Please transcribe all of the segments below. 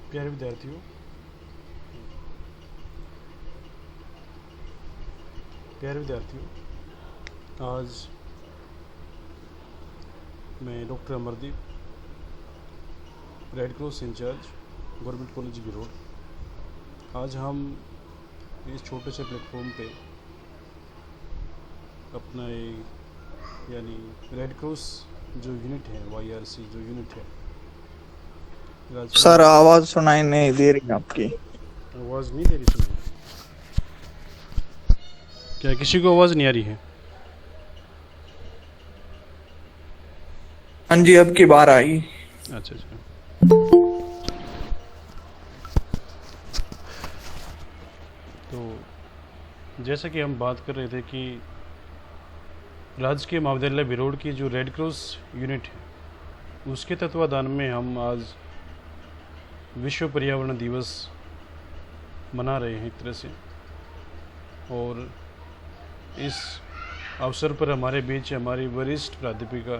प्यारे विद्यार्थियों, आज मैं doctor Amardeep, red cross incharge, government college Girod. आज हम इस छोटे से प्लेटफॉर्म पे अपना यानी रेड क्रॉस जो यूनिट है, YRC जो यूनिट है, सर आवाज सुनाई नहीं दे रही आपकी। आवाज़ नहीं दे रही सुनाई? क्या किसी को आवाज़ नहीं आ रही है? हाँ जी, अब की बार आई। अच्छा। तो जैसा कि हम बात कर रहे थे कि राजकीय महाविद्यालय बिरोड की जो रेड क्रॉस यूनिट है, उसके तत्वाधान में हम आज विश्व पर्यावरण दिवस मना रहे हैं एक तरह से। और इस अवसर पर हमारे बीच हमारी वरिष्ठ प्राध्यापिका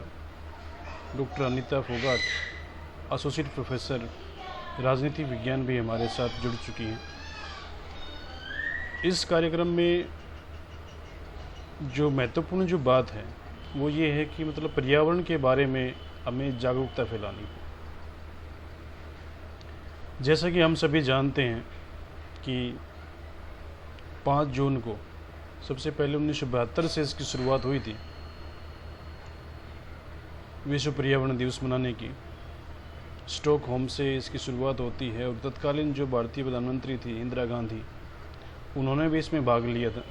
doctor Anita Phogat, associate professor राजनीति विज्ञान भी हमारे साथ जुड़ चुकी हैं। इस कार्यक्रम में जो महत्वपूर्ण जो बात है वो ये है कि मतलब पर्यावरण के बारे में हमें जागरूकता फैलानी है। जैसा कि हम सभी जानते हैं कि 5 जून को सबसे पहले 1972 से इसकी शुरुआत हुई थी, विश्व पर्यावरण दिवस मनाने की। स्टॉकहोम से इसकी शुरुआत होती है और तत्कालीन जो भारतीय प्रधानमंत्री थी इंदिरा गांधी, उन्होंने भी इसमें भाग लिया था।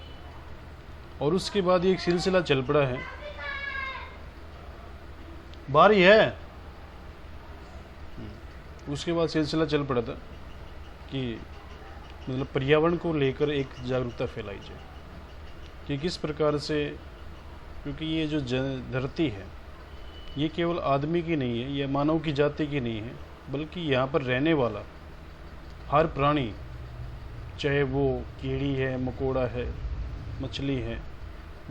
और उसके बाद ये एक सिलसिला चल पड़ा है। बारी है। उसके बाद सिलसिला चल पड़ा था कि मतलब पर्यावरण को लेकर एक जागरूकता फैलाई जाए कि किस प्रकार से, क्योंकि ये जो धरती है ये केवल आदमी की नहीं है, ये मानव की जाति की नहीं है, बल्कि यहाँ पर रहने वाला हर प्राणी, चाहे वो कीड़ी है, मकोड़ा है, मछली है,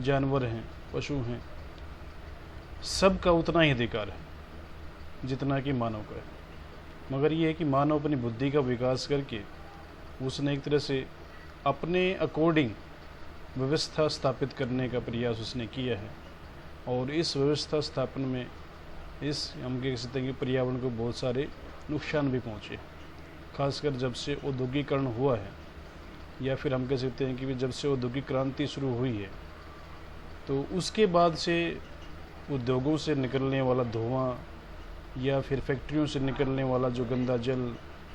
जानवर हैं, पशु हैं, सबका उतना ही अधिकार है जितना कि मानव का है। मगर ये है कि मानव अपनी बुद्धि का विकास करके उसने एक तरह से अपने अकॉर्डिंग व्यवस्था स्थापित करने का प्रयास उसने किया है। और इस व्यवस्था स्थापन में हम कह सकते हैं कि पर्यावरण को बहुत सारे नुकसान भी पहुँचे, खासकर जब से औद्योगिकरण हुआ है, या फिर हम कह सकते हैं कि जब से औद्योगिक क्रांति शुरू हुई है, तो उसके बाद से उद्योगों से निकलने वाला धुआं या फिर फैक्ट्रियों से निकलने वाला जो गंदा जल,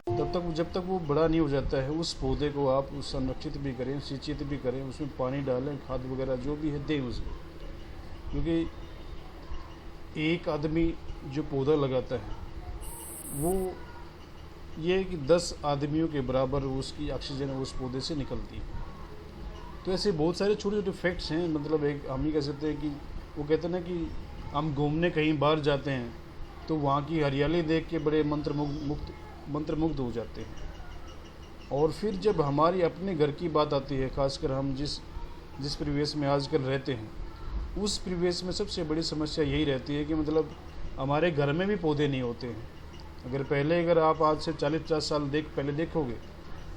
जब तक वो बड़ा नहीं हो जाता है, उस पौधे को आप संरक्षित भी करें, सिंचित भी करें, उसमें पानी डालें, खाद वगैरह जो भी है दें उसमें। क्योंकि एक आदमी जो पौधा लगाता है वो ये है कि 10 आदमियों के बराबर उसकी ऑक्सीजन उस पौधे से निकलती है। तो ऐसे बहुत सारे छोटे छोटे फैक्ट्स हैं। मतलब एक हम ही कह सकते हैं कि वो कहते हैं ना कि हम घूमने कहीं बाहर जाते हैं तो वहाँ की हरियाली देख के बड़े मंत्रमुग्ध हो जाते हैं। और फिर जब हमारी अपने घर की बात आती है, खासकर हम जिस परिवेश में आजकल रहते हैं, उस परिवेश में सबसे बड़ी समस्या यही रहती है कि मतलब हमारे घर में भी पौधे नहीं होते हैं। अगर आप आज से 40-50 साल पहले देखोगे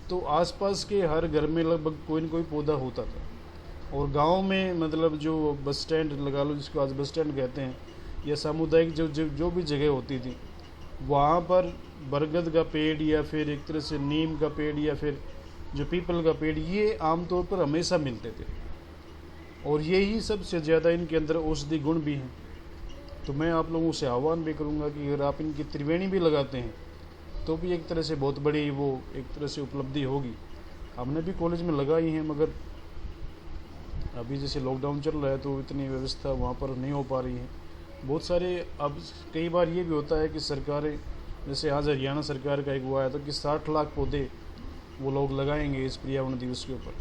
तो आसपास के हर घर में लगभग कोई न कोई पौधा होता था। और गांव में मतलब जो बस स्टैंड लगा लो, जिसको आज बस स्टैंड कहते हैं, या सामुदायिक जो भी जगह होती थी, वहाँ पर बरगद का पेड़ या फिर एक तरह से नीम का पेड़ या फिर जो पीपल का पेड़, ये आमतौर पर हमेशा मिलते थे। और यही सबसे ज़्यादा इनके अंदर औषधि गुण भी हैं। तो मैं आप लोगों से आह्वान भी करूँगा कि अगर आप इनकी त्रिवेणी भी लगाते हैं तो भी एक तरह से बहुत बड़ी वो एक तरह से उपलब्धि होगी। हमने भी कॉलेज में लगाई हैं, मगर अभी जैसे लॉकडाउन चल रहा है तो इतनी व्यवस्था वहाँ पर नहीं हो पा रही है। बहुत सारे अब कई बार ये भी होता है कि सरकारें, जैसे आज हरियाणा सरकार का एक वो आया था कि 60 लाख पौधे वो लोग लगाएंगे इस पर्यावरण दिवस के ऊपर।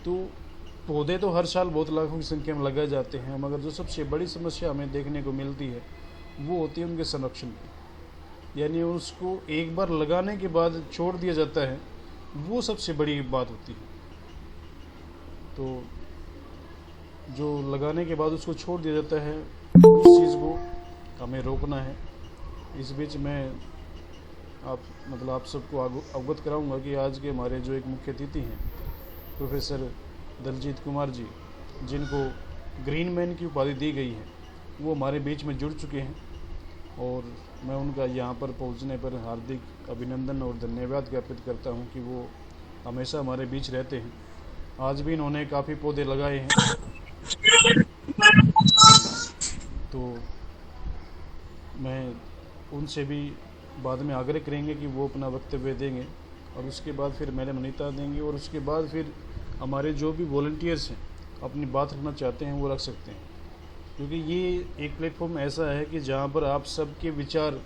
तो पौधे तो हर साल बहुत लाखों की संख्या में लगाए जाते हैं, मगर जो सबसे बड़ी समस्या हमें देखने को मिलती है वो होती है उनके संरक्षण की। यानी उसको एक बार लगाने के बाद छोड़ दिया जाता है, वो सबसे बड़ी बात होती है। तो जो लगाने के बाद उसको छोड़ दिया जाता है, उस चीज़ को हमें रोकना है। इस बीच मैं आप सबको अवगत कराऊंगा कि आज के हमारे जो एक मुख्य अतिथि हैं प्रोफेसर दलजीत कुमार जी, जिनको ग्रीन मैन की उपाधि दी गई है, वो हमारे बीच में जुड़ चुके हैं और मैं उनका यहाँ पर पहुँचने पर हार्दिक अभिनंदन और धन्यवाद ज्ञापित करता हूँ कि वो हमेशा हमारे बीच रहते हैं। आज भी इन्होंने काफ़ी पौधे लगाए हैं, तो मैं उनसे भी बाद में आग्रह करेंगे कि वो अपना वक्तव्य देंगे और उसके बाद फिर मैडम अनीता देंगी और उसके बाद फिर हमारे जो भी वॉलंटियर्स हैं अपनी बात रखना चाहते हैं वो रख सकते हैं, क्योंकि ये एक प्लेटफॉर्म ऐसा है कि जहाँ पर आप सबके विचार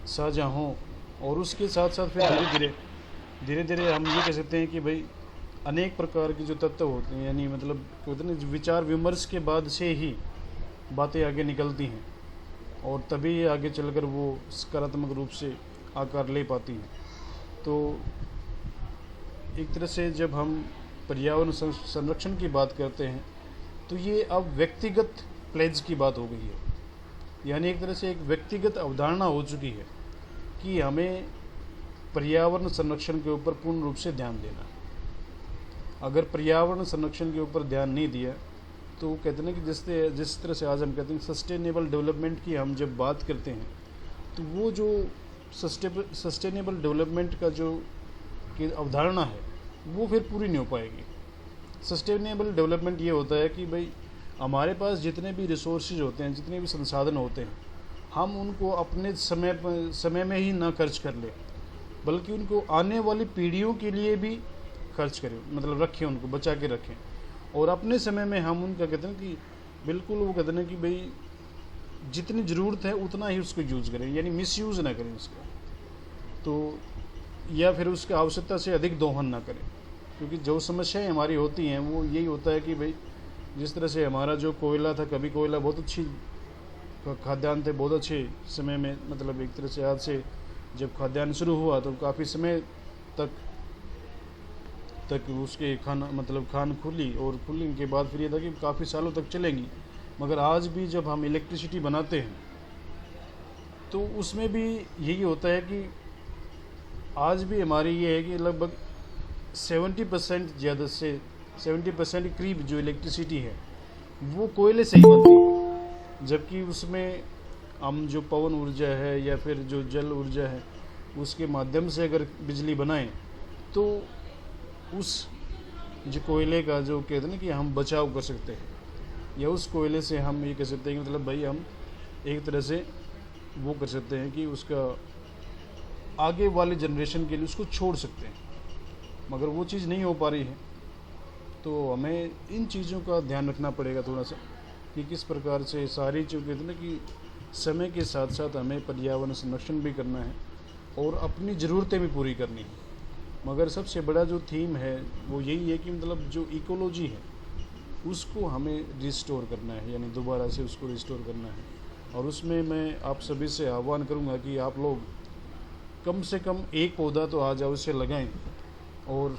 साझा हों और उसके साथ साथ फिर धीरे धीरे हम ये कह सकते हैं कि भाई अनेक प्रकार के जो तत्व होते हैं, यानी मतलब कहते हैं ना, विचार विमर्श के बाद से ही बातें आगे निकलती हैं और तभी आगे चलकर वो सकारात्मक रूप से आकार ले पाती हैं। तो एक तरह से जब हम पर्यावरण संरक्षण की बात करते हैं तो ये अब व्यक्तिगत प्लेज की बात हो गई है, यानी एक तरह से एक व्यक्तिगत अवधारणा हो चुकी है कि हमें पर्यावरण संरक्षण के ऊपर पूर्ण रूप से ध्यान देना। अगर पर्यावरण संरक्षण के ऊपर ध्यान नहीं दिया तो कहते हैं कि जिस तरह से आज हम कहते हैं सस्टेनेबल डेवलपमेंट की हम जब बात करते हैं तो वो जो सस्टेनेबल डेवलपमेंट का जो की अवधारणा है वो फिर पूरी नहीं हो पाएगी। सस्टेनेबल डेवलपमेंट ये होता है कि भाई हमारे पास जितने भी रिसोर्सेज होते हैं, जितने भी संसाधन होते हैं, हम उनको अपने समय में ही ना खर्च कर ले, बल्कि उनको आने वाली पीढ़ियों के लिए भी खर्च करें, मतलब रखें, उनको बचा के रखें और अपने समय में हम उनका कहते हैं कि बिल्कुल वो कहते हैं कि भाई जितनी ज़रूरत है उतना ही उसको यूज़ करें, यानी मिसयूज़ ना करें उसका, तो या फिर उसकी आवश्यकता से अधिक दोहन ना करें। क्योंकि जो समस्याएं हमारी होती हैं वो यही होता है कि भाई जिस तरह से हमारा जो कोयला था, कभी कोयला बहुत अच्छी खाद्यान्न थे, बहुत अच्छे समय में, मतलब एक तरह से आज से जब खाद्यान्न शुरू हुआ तो काफ़ी समय तक उसके खान खुली और खुलने के बाद फिर ये था कि काफ़ी सालों तक चलेंगी। मगर आज भी जब हम इलेक्ट्रिसिटी बनाते हैं तो उसमें भी यही होता है कि आज भी हमारी ये है कि लगभग 70% ज़्यादा से 70% करीब जो इलेक्ट्रिसिटी है वो कोयले से ही बनती है, जबकि उसमें हम जो पवन ऊर्जा है या फिर जो जल ऊर्जा है उसके माध्यम से अगर बिजली बनाएं तो उस जो कोयले का जो कहते हैं ना कि हम बचाव कर सकते हैं, या उस कोयले से हम ये कह सकते हैं कि मतलब भाई हम एक तरह से वो कर सकते हैं कि उसका आगे वाले जनरेशन के लिए उसको छोड़ सकते हैं। मगर वो चीज़ नहीं हो पा रही है, तो हमें इन चीज़ों का ध्यान रखना पड़ेगा थोड़ा सा कि किस प्रकार से सारी जो कहते हैं ना कि समय के साथ साथ हमें पर्यावरण संरक्षण भी करना है और अपनी ज़रूरतें भी पूरी करनी है। मगर सबसे बड़ा जो थीम है वो यही है कि मतलब जो इकोलॉजी है उसको हमें रिस्टोर करना है, यानी दोबारा से उसको रिस्टोर करना है। और उसमें मैं आप सभी से आह्वान करूंगा कि आप लोग कम से कम एक पौधा तो आज अवश्य लगाएं और